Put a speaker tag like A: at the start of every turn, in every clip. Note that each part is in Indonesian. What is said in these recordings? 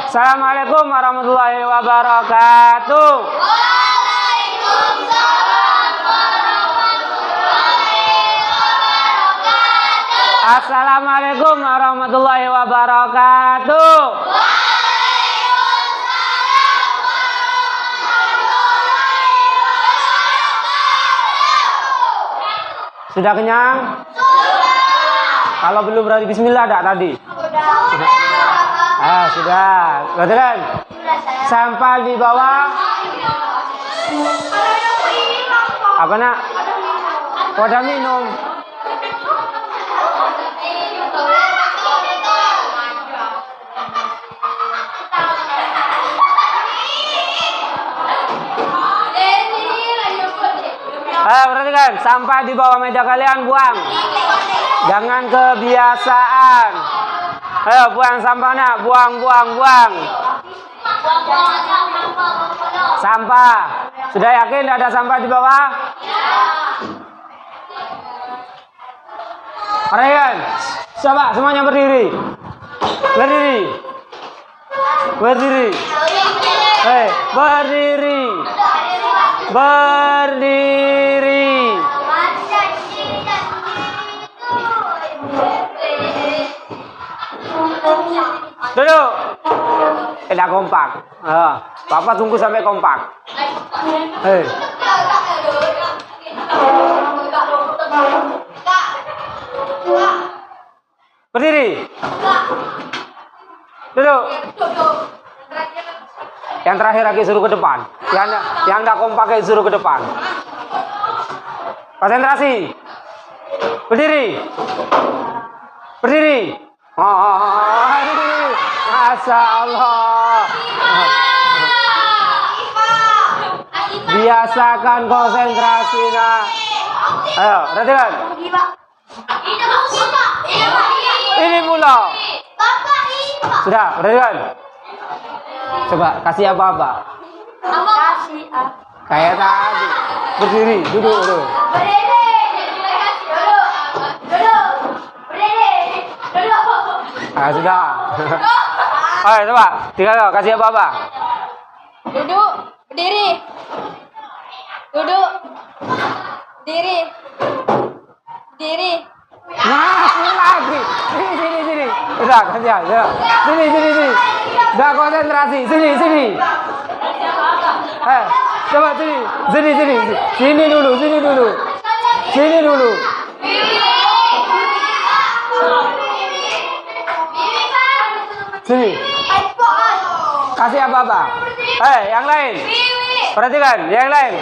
A: Assalamualaikum warahmatullahi wabarakatuh.
B: Waalaikumsalam warahmatullahi wabarakatuh.
A: Assalamualaikum warahmatullahi wabarakatuh.
B: Waalaikumsalam warahmatullahi wabarakatuh.
A: Sudah kenyang? Kalau belum berarti bismillah enggak tadi? Sudah. Berarti kan? Sampah di bawah. Apa nak? Wadah minum. Berarti kan? Sampah di bawah meja kalian buang. Jangan kebiasaan. Ayo buang sampahnya, buang. Sampah. Sudah yakin tidak ada sampah di bawah? Perhatikan. Coba semuanya berdiri. Berdiri. Berdiri. Duduk. Tidak kompak. Papa tunggu sampai kompak. Berdiri. Duduk. Yang terakhir lagi suruh ke depan. Yang tidak kompak suruh ke depan. Konsentrasi. Berdiri. Berdiri. Masya Allah. Biasakan konsentrasinya. Ayo, perhatikan. Ini pula. Sudah, perhatikan. Coba kasih apa-apa. Kayak tadi. Berdiri, duduk dulu. Sudah. Ayo coba, kasih apa-apa.
B: Duduk, berdiri. Duduk. Diri. Diri.
A: Masih lagi. Sini. Udah, kasih aja. Sini. Udah konsentrasi. Sini. Coba sini. Sini dulu. Sini. Kasih apa-apa. Yang lain. Perhatikan, yang lain.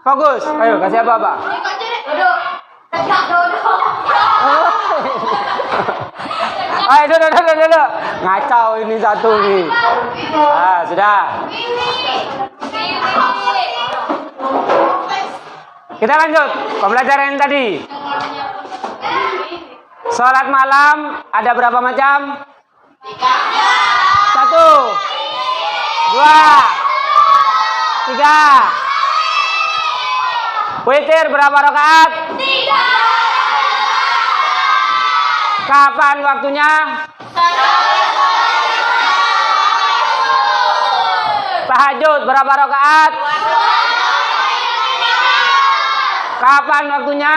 A: Fokus. Ayo, kasih apa-apa.
B: Duduk.
A: Ayo, duduk. Ngacau ini satu nih. Sudah. Kita lanjut pembelajaran tadi. Sholat malam ada berapa macam? 1, 2, 3. Witir berapa rakaat? 3. Kapan waktunya? Tahajud berapa rakaat? Kapan waktunya?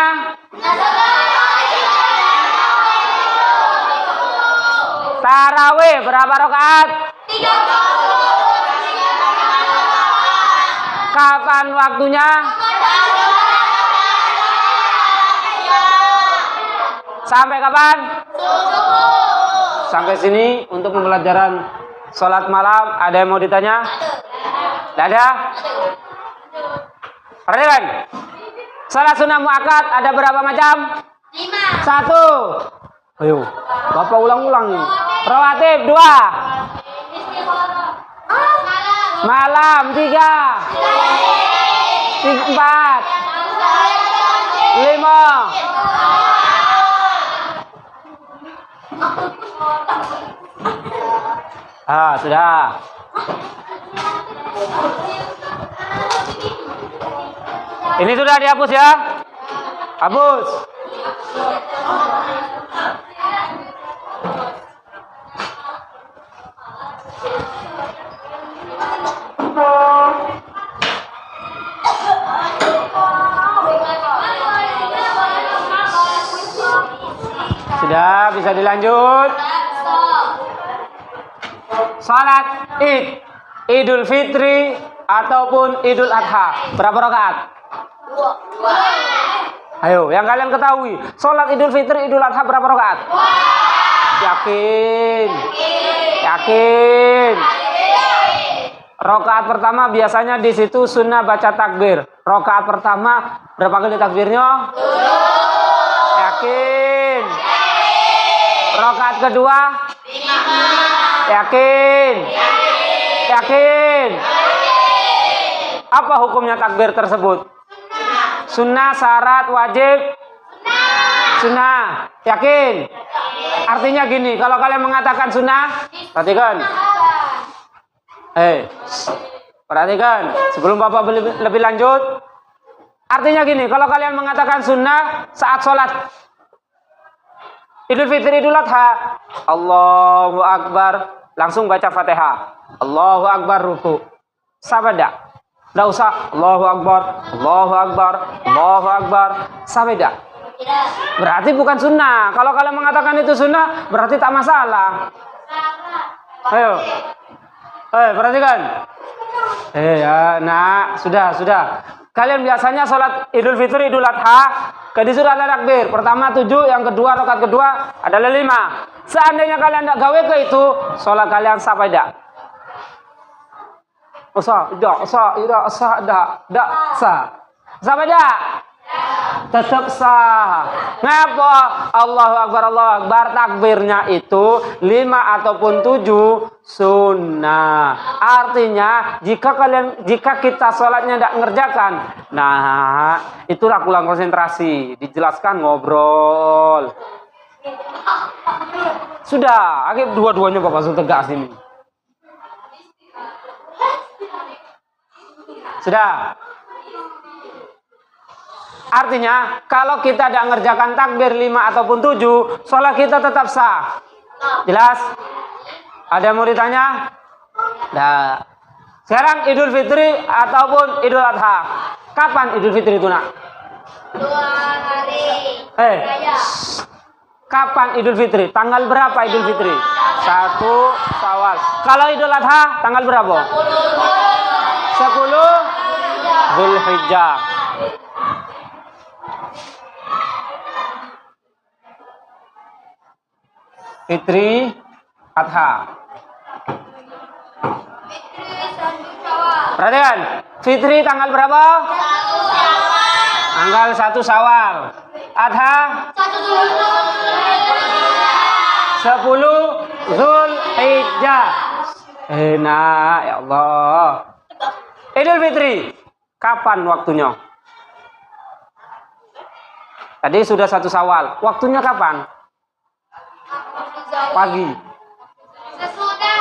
A: Tarawih berapa rakaat? 30. Kapan waktunya? Sampai kapan? Sampai sini untuk pembelajaran sholat malam. Ada yang mau ditanya? Tidak ada? Perhatikan. Sholat sunnah muakkad ada berapa macam?
B: 5.
A: 1. Ayo, Bapak ulang-ulang ini. Rawatib 2. Malam 3. 4. 5. Sudah. Ini sudah dihapus ya? Hapus. Ya, bisa dilanjut. Salat Id, Idul Fitri ataupun Idul Adha, berapa rakaat?
B: 2.
A: Ayo, yang kalian ketahui, salat Idul Fitri, Idul Adha berapa rakaat? Yakin? Yakin? Rakaat pertama biasanya di situ sunnah baca takbir. Rakaat pertama berapa kali takbirnya? Yakin? Rakaat kedua? Yakin? Yakin? Apa hukumnya takbir tersebut? Sunnah, syarat, wajib? Sunnah. Yakin? Artinya gini, kalau kalian mengatakan sunnah, perhatikan. Perhatikan, sebelum Bapak lebih lanjut. Artinya gini, kalau kalian mengatakan sunnah saat sholat Idul Fitri, Idul Adha, Allahu Akbar, langsung baca Fatihah. Allahu Akbar ruku. Sampai dah? Tidak usah. Allahu Akbar, Allahu Akbar, Allahu Akbar. Sampai dah? Berarti bukan sunnah. Kalau kalian mengatakan itu sunnah, berarti tak masalah. Ayo. Perhatikan. Ya, nah, sudah. Kalian biasanya sholat Idul Fitri, Idul Adha, sudah ada takbir. Pertama 7, yang kedua, rakaat kedua adalah 5. Seandainya kalian tidak gawe ke itu, sholat kalian sah apa tidak? Sah, tidak sah. Sah apa tidak? Tetap sah. Ngapa? Allahu Akbar, takbirnya itu 5 ataupun 7 sunnah. Artinya jika kita sholatnya tidak mengerjakan, nah itulah kurang konsentrasi. Dijelaskan ngobrol. Sudah, akhir dua-duanya Bapak langsung tegas ini. Sudah. Artinya, kalau kita tidak mengerjakan takbir 5 ataupun 7, sholat kita tetap sah. Jelas? Ada yang mau ditanya? Nah, sekarang Idul Fitri ataupun Idul Adha. Kapan Idul Fitri itu, nak?
B: 2 hari.
A: Kapan Idul Fitri? Tanggal berapa Idul Fitri? 1 Syawal. Kalau Idul Adha, tanggal berapa? 10 Zulhijjah. Fitri, Adha. Perhatikan, Fitri tanggal berapa?
B: 1 Syawal.
A: Tanggal 1 Syawal. Adha 10 Zulhijjah. Enak, ya Allah. Idul Fitri, kapan waktunya? Tadi sudah 1 Syawal. Waktunya kapan? Pagi.
B: Sesudah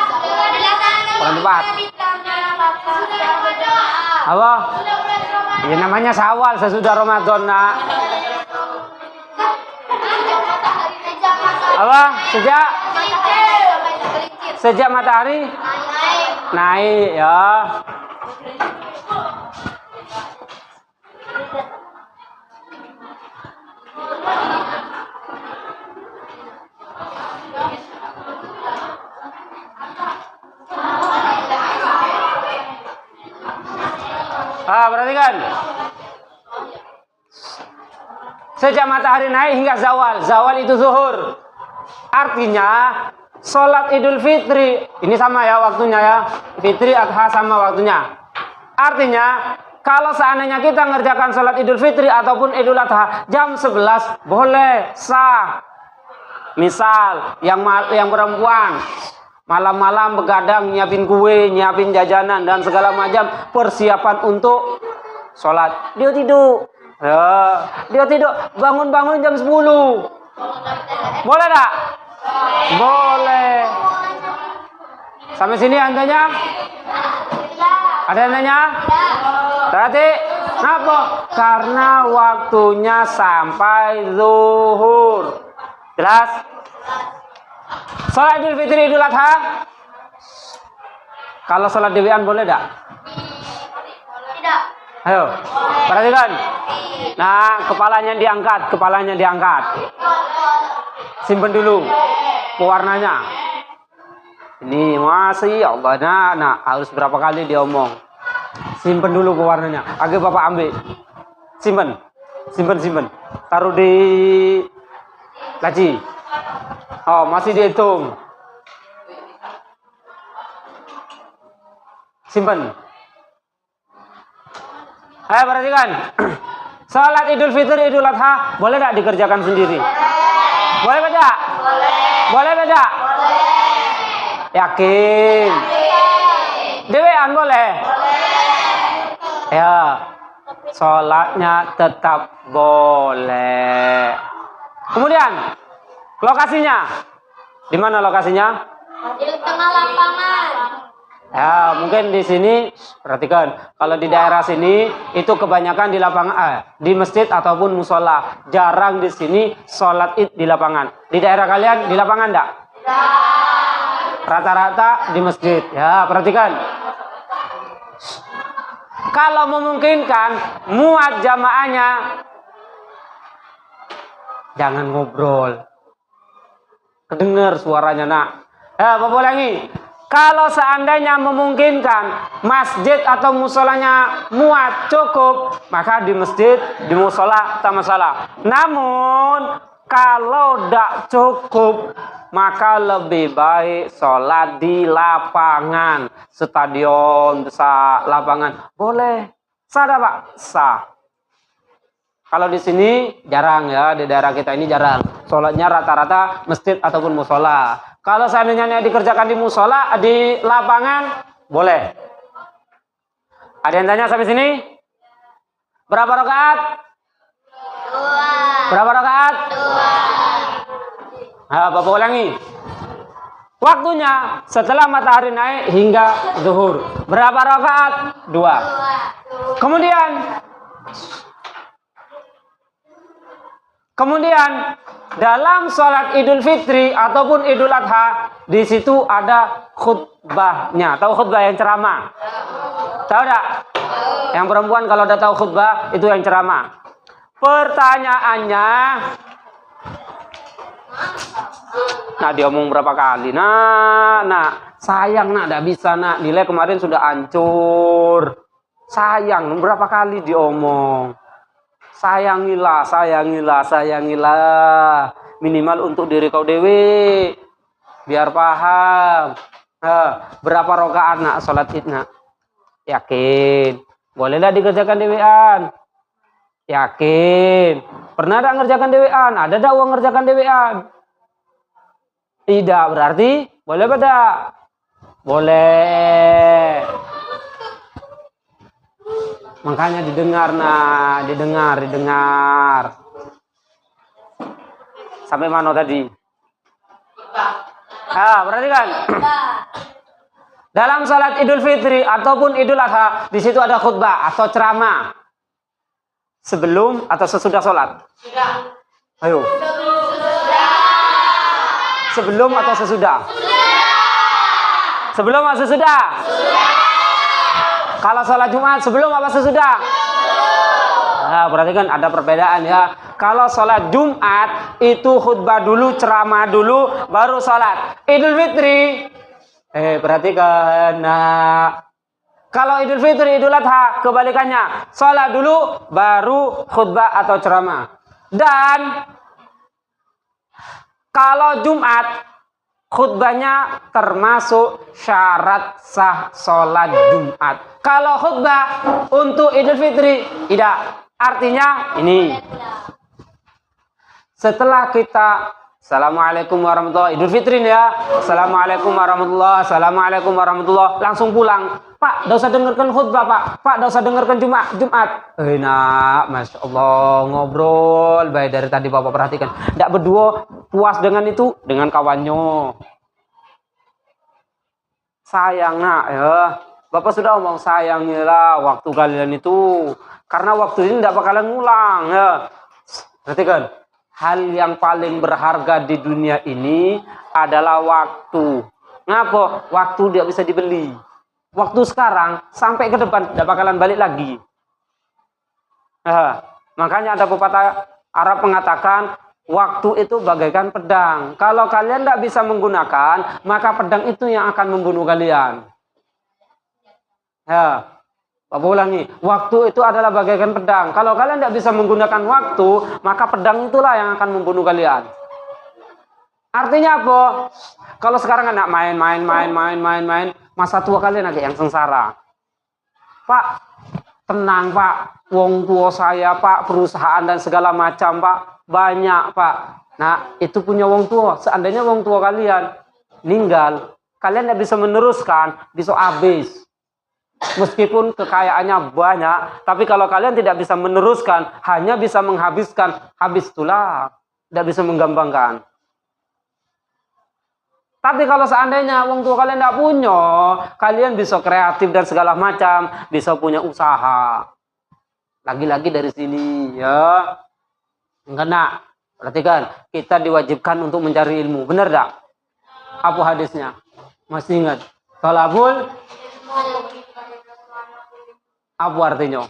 B: dilaksanakan
A: Cepat. Apa? Ya namanya Syawal sesudah Ramadan, nak. Apa? Sejak matahari naik, ya. Perhatikan. Sejak matahari naik hingga zawal. Zawal itu zuhur. Artinya sholat Idul Fitri ini sama ya waktunya ya. Fitri Adha sama waktunya. Artinya kalau seandainya kita ngerjakan sholat Idul Fitri ataupun Idul Adha jam 11 boleh sah. Misal yang perempuan malam-malam begadang nyiapin kue, nyiapin jajanan dan segala macam persiapan untuk sholat. Dia tidur. Ya, dia tidur bangun-bangun jam 10. Boleh tak? Boleh. Sampai sini antanya? Ada yang nanya? Berarti kenapa? Karena waktunya sampai zuhur. Jelas? Sholat Idul Fitri, Idul Adha. Kalau sholat dewean boleh tak?
B: Tidak.
A: Ayo, perhatikan. Nah, kepalanya diangkat. Simpen dulu pewarnanya. Ini masih ya Allah, nah harus berapa kali dia omong. Simpen dulu pewarnanya. Agak Bapak ambil. Simpen. Taruh di laci. Oh, masih dihitung. Simpen. Ayo perhatikan. Salat Idul Fitri, Idul Adha boleh tak dikerjakan sendiri? Boleh tidak? Boleh tidak? Yakin? Dewean boleh? Ya. Sholatnya tetap boleh. Kemudian lokasinya, di mana lokasinya?
B: Di tengah lapangan.
A: Ya, mungkin di sini perhatikan. Kalau di daerah sini itu kebanyakan di lapangan, di masjid ataupun musola. Jarang di sini sholat id di lapangan. Di daerah kalian di lapangan enggak? Rata-rata di masjid. Ya, perhatikan. Kalau memungkinkan muat jamaahnya, jangan ngobrol. Kedengar suaranya nak. Bapak ulangi. Kalau seandainya memungkinkan masjid atau musolanya muat cukup, maka di masjid, di musola tak masalah. Namun kalau tidak cukup, maka lebih baik sholat di lapangan, stadion besar, lapangan boleh. Sah tak, Pak? Sah. Kalau di sini jarang ya, di daerah kita ini jarang. Sholatnya rata-rata masjid ataupun musola. Kalau seandainya dikerjakan di musola, di lapangan, boleh. Ada yang tanya sampai sini? Berapa rakaat? 2. Berapa rakaat? 2. Nah, Bapak ulangi. Waktunya setelah matahari naik hingga zuhur. Berapa rakaat? 2. Kemudian dalam sholat Idul Fitri ataupun Idul Adha, di situ ada khutbahnya. Tahu khutbah yang ceramah? Tahu tak? Yang perempuan kalau udah tahu khutbah itu yang ceramah. Pertanyaannya, nah diomong berapa kali? Nah, sayang nak, tidak bisa nak. Nilai kemarin sudah hancur. Sayang, berapa kali diomong? Sayangilah. Minimal untuk diri kau dewi. Biar paham. Berapa rakaat nak sholat id nak? Yakin? Bolehlah dikerjakan dewean. Yakin? Pernah tak ngerjakan dewean? Ada tak uang ngerjakan dewean? Tidak, berarti boleh pada? Boleh. Makanya didengar nah, didengar. Sampai mana tadi? Perhatikan. Dalam salat Idul Fitri ataupun Idul Adha, di situ ada khutbah atau ceramah. Sebelum atau sesudah salat? Ayo. Sebelum atau sesudah? Sebelum atau sesudah? Kalau sholat Jumat sebelum apa sesudah? Nah, perhatikan ada perbedaan ya. Kalau sholat Jumat itu khutbah dulu, ceramah dulu, baru sholat. Idul Fitri, perhatikan. Nah, kalau Idul Fitri, Idul Adha kebalikannya, sholat dulu, baru khutbah atau ceramah. Dan kalau Jumat khutbahnya termasuk syarat sah sholat Jumat. Kalau khutbah untuk Idul Fitri tidak. Artinya ini. Setelah kita Assalamualaikum warahmatullahi Idul Fitri ya. Assalamualaikum warahmatullahi langsung pulang. Pak, tidak usah dengarkan khutbah, Pak. Pak, tidak usah dengarkan Jumat. Enak, Masya Allah, ngobrol. Baik dari tadi Bapak perhatikan. Tidak berdua puas dengan itu, dengan kawannya. Sayang nak ya. Bapak sudah ngomong sayangilah waktu kalian itu. Karena waktu ini tidak bakalan ngulang ya. Perhatikan. Hal yang paling berharga di dunia ini adalah waktu. Ngapa? Waktu tidak bisa dibeli. Waktu sekarang sampai ke depan tidak bakalan balik lagi. Makanya ada pepatah Arab mengatakan Waktu itu bagaikan pedang. Kalau kalian tidak bisa menggunakan, maka pedang itu yang akan membunuh kalian. Ya, Bapak ulangi. Waktu itu adalah bagaikan pedang. Kalau kalian tidak bisa menggunakan waktu, maka pedang itulah yang akan membunuh kalian. Artinya apa? Kalau sekarang anak main, masa tua kalian agak yang sengsara. Pak, tenang Pak, wong tua saya Pak, perusahaan dan segala macam Pak. Banyak Pak. Nah itu punya wong tua. Seandainya wong tua kalian meninggal, kalian tidak bisa meneruskan, bisa habis. Meskipun kekayaannya banyak, tapi kalau kalian tidak bisa meneruskan, hanya bisa menghabiskan, habis itulah. Tidak bisa mengembangkan. Tapi kalau seandainya wong tua kalian tidak punya, kalian bisa kreatif dan segala macam, bisa punya usaha. Lagi-lagi dari sini ya. Enggak nak, perhatikan, kita diwajibkan untuk mencari ilmu, benar tak? Apa hadisnya? Masih ingat? Talabul, apa artinya?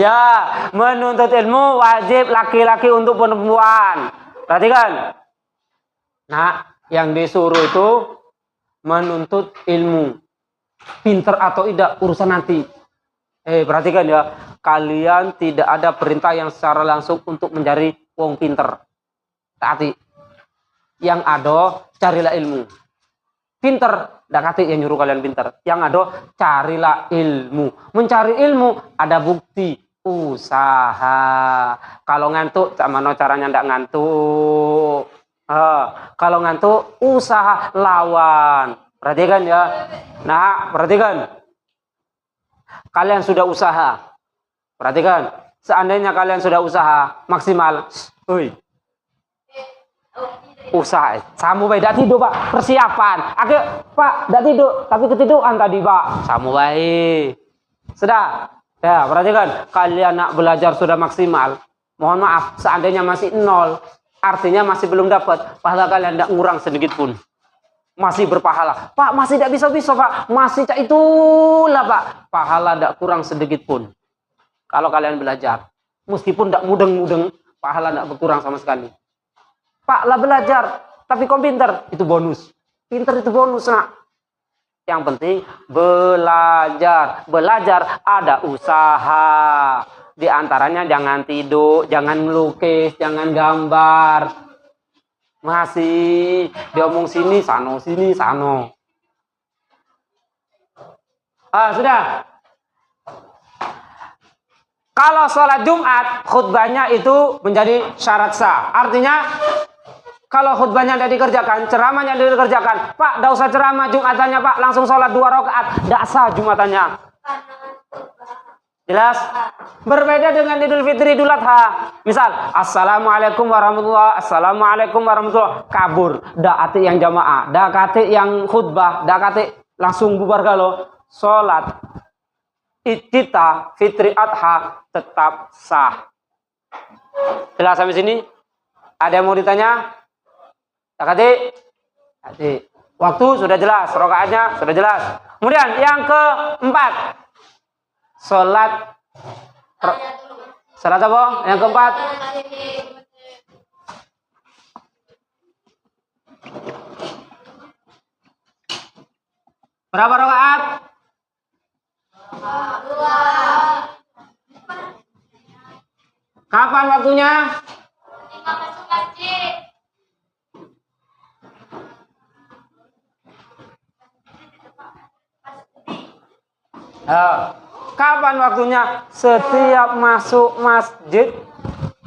A: Ya, menuntut ilmu wajib laki-laki untuk perempuan. Perhatikan. Nah, yang disuruh itu menuntut ilmu. Pinter atau tidak urusan nanti. Perhatikan ya, kalian tidak ada perintah yang secara langsung untuk mencari wong pinter. Taati. Yang ada carilah ilmu. Pinter, tidak kati yang nyuruh kalian pinter. Yang ada carilah ilmu. Mencari ilmu ada bukti usaha. Kalau ngantuk, mana caranya tidak ngantuk? Kalau ngantuk, usaha lawan. Perhatikan ya. Nah, perhatikan. Kalian sudah usaha. Perhatikan. Seandainya kalian sudah usaha maksimal. Usaha. Samu baik. Tidak tidur, Pak. Persiapan. Akhir, Pak. Tidak tidur. Tapi ketiduran tadi, Pak. Samu baik. Sudah. Ya, perhatikan. Kalian nak belajar sudah maksimal. Mohon maaf. Seandainya masih 0. Artinya masih belum dapat. Pahala kalian tidak ngurang sedikit pun. Masih berpahala. Pak, masih tidak bisa-bisa, Pak. Masih cak itulah, Pak. Pahala tidak kurang sedikit pun. Kalau kalian belajar. Meskipun tidak mudeng-mudeng, pahala tidak berkurang sama sekali. Pak, lah belajar. Tapi kau pinter. Itu bonus. Pinter itu bonus, nak. Yang penting, belajar. Belajar ada usaha. Di antaranya jangan tidur, jangan melukis, jangan gambar. Masih diomong sini, sano, sini, sano. Sudah. Kalau sholat Jumat, khutbahnya itu menjadi syarat sah. Artinya, kalau khutbahnya tidak dikerjakan, ceramahnya tidak dikerjakan. Pak, tidak usah ceramah Jumatannya, Pak. Langsung sholat 2 rakaat. Tidak sah Jumatannya. Jelas? Berbeda dengan Idul Fitri, Idul Adha. Misal, Assalamualaikum warahmatullahi, Assalamualaikum warahmatullahi. Kabur. Dak ati yang jamaah, dak kate yang khutbah, dak kate langsung bubar kalau sholat kita Fitri Adha tetap sah. Jelas sampai sini? Ada yang mau ditanya? Dak kate? Waktu sudah jelas, rakaatnya sudah jelas. Kemudian yang keempat. Salat apa? Yang keempat. Berapa rakaat? 2. Kapan waktunya?
B: Ketika masuk masjid.
A: Kapan waktunya? Setiap masuk masjid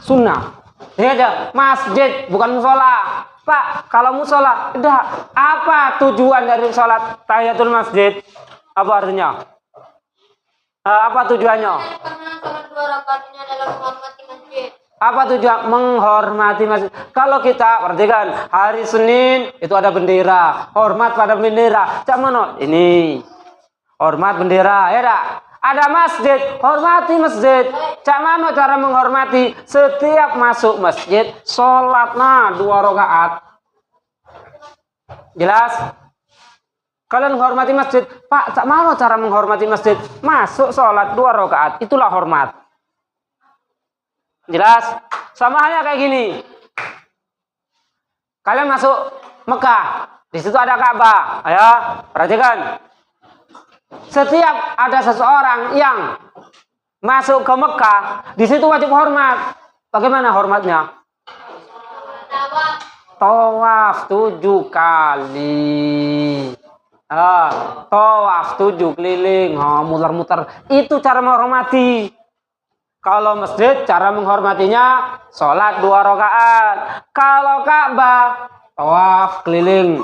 A: sunnah. Ini aja, masjid bukan musola. Pak, kalau musola, tidak. Apa tujuan dari sholat tahiyatul masjid? Apa artinya? Apa tujuannya?
B: Karena sholat 2 rakaat ini adalah menghormati masjid.
A: Apa tujuan menghormati masjid? Kalau kita perhatikan hari Senin itu ada bendera, hormat pada bendera. Cak mana? Ini hormat bendera, ya tak? Ada masjid, hormati masjid. Cak mana cara menghormati? Setiap masuk masjid, sholat 2 rakaat. Jelas? Kalian menghormati masjid. Pak, tak mau cara menghormati masjid. Masuk sholat 2 rakaat. Itulah hormat. Jelas? Sama halnya kayak gini. Kalian masuk Mekah. Di situ ada Ka'bah. Ayo, perhatikan. Setiap ada seseorang yang masuk ke Mekah, di situ wajib hormat. Bagaimana hormatnya? Tawaf 7 kali. Tawaf 7 keliling, muter-muter. Itu cara menghormati. Kalau masjid, cara menghormatinya sholat 2 rakaat. Kalau Ka'bah, tawaf keliling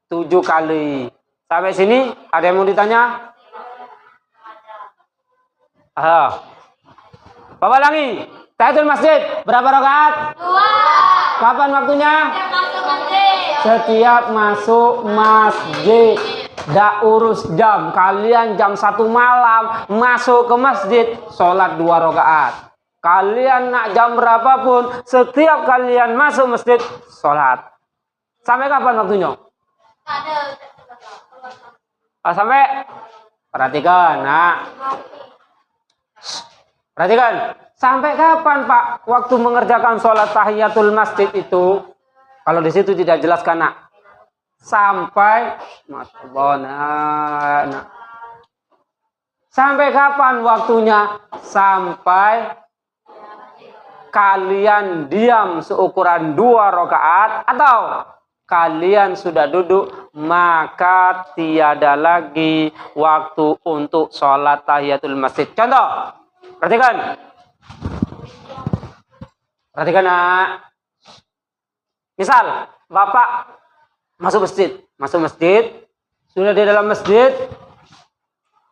A: 7 kali. Sampai sini ada yang mau ditanya? Bapak ulangi. Tahiyatul masjid berapa rakaat?
B: 2.
A: Kapan waktunya?
B: Masuk masjid.
A: Setiap masuk masjid. Dak urus jam. Kalian jam 1 malam masuk ke masjid, sholat 2 rakaat. Kalian nak jam berapapun, setiap kalian masuk masjid, sholat. Sampai kapan waktunya? Sampai, perhatikan, nah. Perhatikan, sampai kapan Pak waktu mengerjakan sholat tahiyatul masjid itu? Kalau di situ tidak jelaskan, nak. Sampai sampai kapan waktunya? Sampai kalian diam seukuran 2 rakaat atau kalian sudah duduk, maka tiada lagi waktu untuk sholat tahiyatul masjid. Contoh, perhatikan. Perhatikan, nak. Misal, Bapak masuk masjid, sudah di dalam masjid,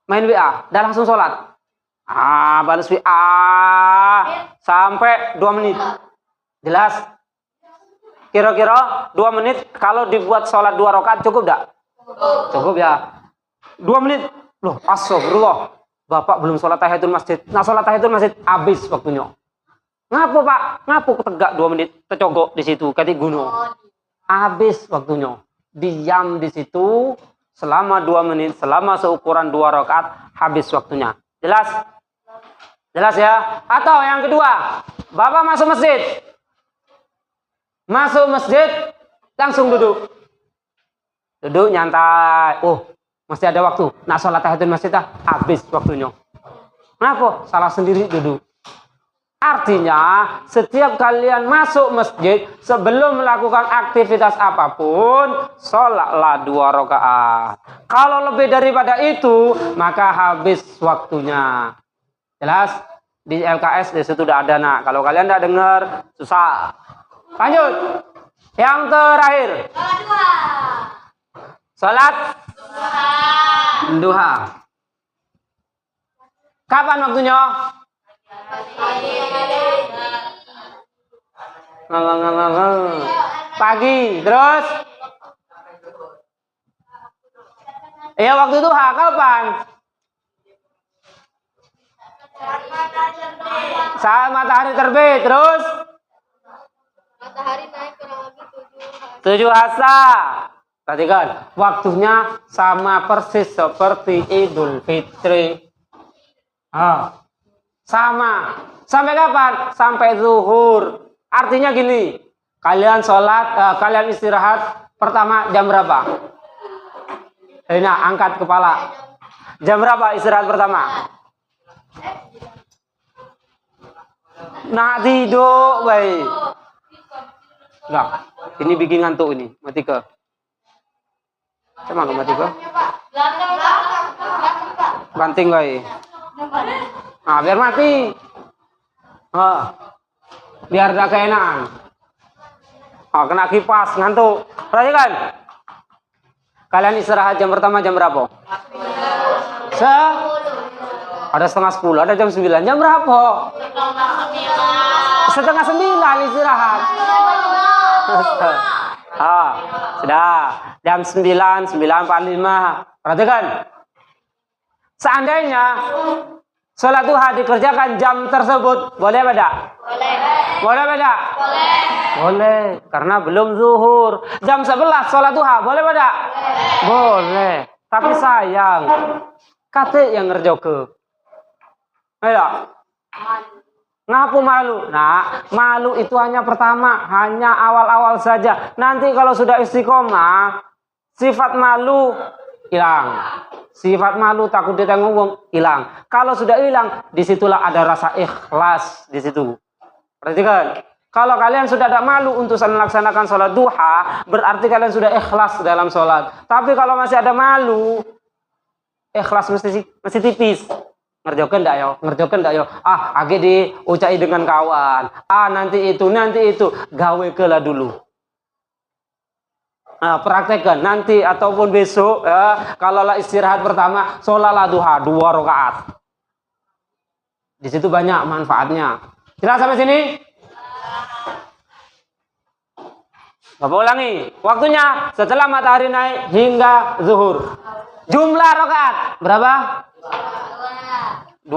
A: main WA, dan langsung sholat. Balas WA sampai 2 menit. Jelas? Kira-kira 2 menit kalau dibuat sholat 2 rakaat cukup enggak? Cukup ya. 2 menit. Loh, astagfirullah. Bapak belum sholat tahiyatul masjid. Nah, sholat tahiyatul masjid habis waktunya. Ngapu Pak? Ngapu tegak 2 menit, tercogok di situ, kayak gunung. Habis waktunya. Diam di situ selama 2 menit, selama seukuran 2 rakaat, habis waktunya. Jelas? Jelas ya? Atau yang kedua, Bapak masuk masjid. Masuk masjid, langsung duduk. Duduk nyantai. Oh, masih ada waktu. Nah, sholat tahiyatul masjid habis waktunya. Kenapa? Salah sendiri duduk. Artinya, setiap kalian masuk masjid, sebelum melakukan aktivitas apapun, sholatlah 2 rakaat. Kalau lebih daripada itu, maka habis waktunya. Jelas? Di LKS di situ sudah ada, nak. Kalau kalian tidak dengar, susah. Lanjut. Yang terakhir. Sholat duha. Kapan waktunya? Pagi, terus ya waktu duha kapan? Saat matahari terbit, terus
B: Matahari naik kurang lebih
A: 7 hasta. Perhatikan, waktunya sama persis seperti Idul Fitri. Sama. Sampai kapan? Sampai zuhur. Artinya gini, kalian sholat, kalian istirahat pertama jam berapa? Nah, angkat kepala. Jam berapa istirahat pertama? Nak tidur, baik. Enggak, ini bikin ngantuk ini. Mati ke. Cuma mati ke. Banting, baik. Nah, biar mati. Biar gak keenakan. Kena kipas, ngantuk. Perhatikan. Kalian istirahat jam pertama jam berapa? Ada setengah 10, ada jam 9. Jam berapa? Setengah 9 istirahat. Sudah. Jam 9, 9.45. Perhatikan. Seandainya sholat duha dikerjakan jam tersebut, boleh apa tidak? Boleh apa tidak? Boleh, karena belum zuhur. Jam 11 sholat duha, boleh apa tidak? Boleh. Tapi sayang, kate yang ngerjoke. Ayo. Ngapu malu? Nah, malu itu hanya pertama, hanya awal-awal saja. Nanti kalau sudah istiqomah, sifat malu hilang. Sifat malu takut ditengok wong hilang. Kalau sudah hilang, disitulah ada rasa ikhlas di situ. Perhatikan. Kalau kalian sudah ada malu untuk melaksanakan sholat duha, berarti kalian sudah ikhlas dalam sholat. Tapi kalau masih ada malu, ikhlas mesti tipis. Ngerjoken ndak yo? Ngerjoken ndak yo? Ah, age diucai dengan kawan. Ah, nanti itu. Gawe kela dulu. Nah, praktekkan nanti ataupun besok ya, kalau istirahat pertama, sholatlah duha 2 rakaat. Di situ banyak manfaatnya. Jelas sampai sini? Bapak ulangi, waktunya setelah matahari naik hingga zuhur. Jumlah rakaat berapa? 2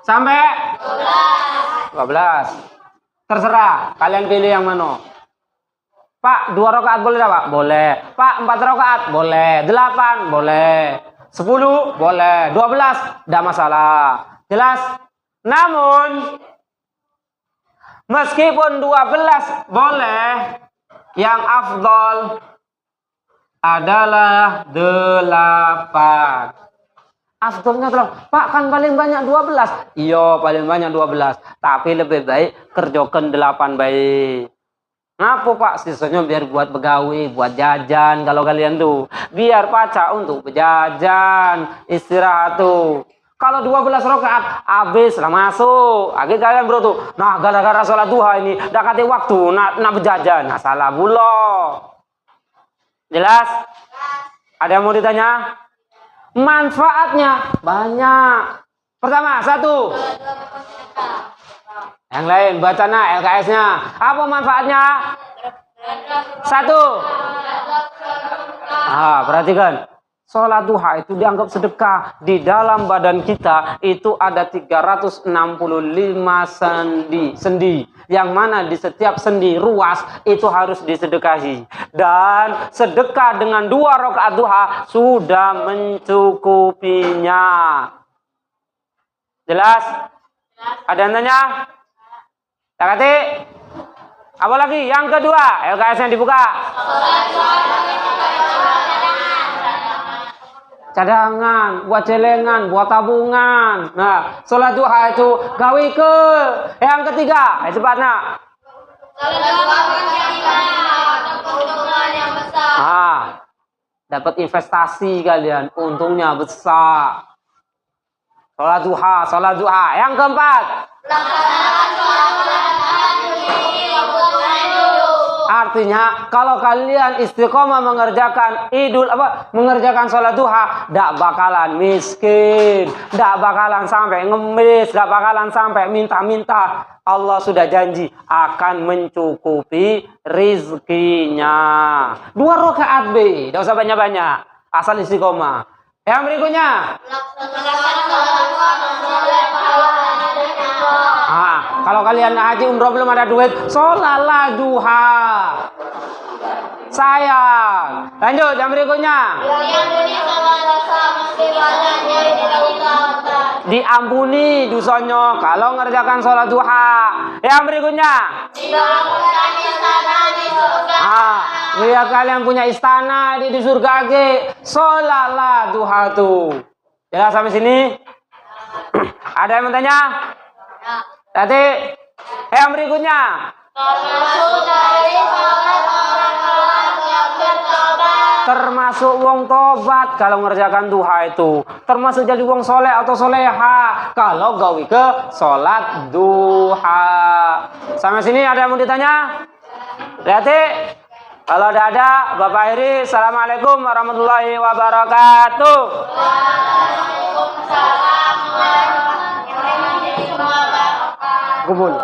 A: sampai 12. Terserah, kalian pilih yang mana. Pak, 2 rakaat boleh tak, Pak? Boleh. Pak, 4 rakaat? Boleh. 8? Boleh. 10? Boleh. 12? Tidak masalah. Jelas? Namun, meskipun 12 boleh, yang afdol adalah 8. Afdolnya adalah, Pak kan paling banyak 12. Iya paling banyak 12. Tapi lebih baik kerjakan 8 baik. Ngapa Pak? Sisanya biar buat begawi, buat jajan kalau kalian tuh. Biar pacak untuk berjajan, istirahat tuh. Kalau 12 rakaat habis lah masuk. Akhirnya kalian bro tuh. Nah, gara-gara sholat duha ini dak kate waktu nak berjajan. Nah, salah bulo. Jelas? Ada yang mau ditanya? Manfaatnya banyak. Pertama, 1. Yang lain bacana LKS-nya. Apa manfaatnya? 1. Ah, perhatikan. Sholat duha itu dianggap sedekah. Di dalam badan kita itu ada 365 sendi. Yang mana di setiap sendi ruas itu harus disedekahi. Dan sedekah dengan 2 rakaat duha sudah mencukupinya. Jelas? Ada yang tanya? Takati? Apa lagi? Yang kedua, LKS yang dibuka. Cadangan, buat celengan, buat tabungan. Nah, sholat duha itu gawe ke. Yang ketiga, cepatnya. Ah, dapat investasi kalian, untungnya besar. Sholat duha. Yang keempat. Artinya kalau kalian istiqomah mengerjakan sholat duha, tidak bakalan miskin, tidak bakalan sampai ngemis, tidak bakalan sampai minta-minta. Allah sudah janji akan mencukupi rizkinya. 2 rakaat B, tidak usah banyak-banyak, asal istiqomah. Yang berikutnya. Kalau kalian haji umroh belum ada duit, sholatlah duha. Sayang. Lanjut yang berikutnya. Diampuni dosanya kalau ngerjakan sholat duha. Yang berikutnya. Biar kalian punya istana di surga ke, sholatlah duha tuh. Jelas sampai sini? Ada yang bertanya? Tadi yang berikutnya. Termasuk wong tobat kalau ngerjakan duha itu. Termasuk jadi wong soleh atau soleha kalau gawe ke sholat duha. Sampai sini ada yang mau ditanya? Lihat. Kalau ada, Bapak Heri, Assalamualaikum warahmatullahi wabarakatuh. Waalaikumsalam warahmatullahi wabarakatuh. Kumpul.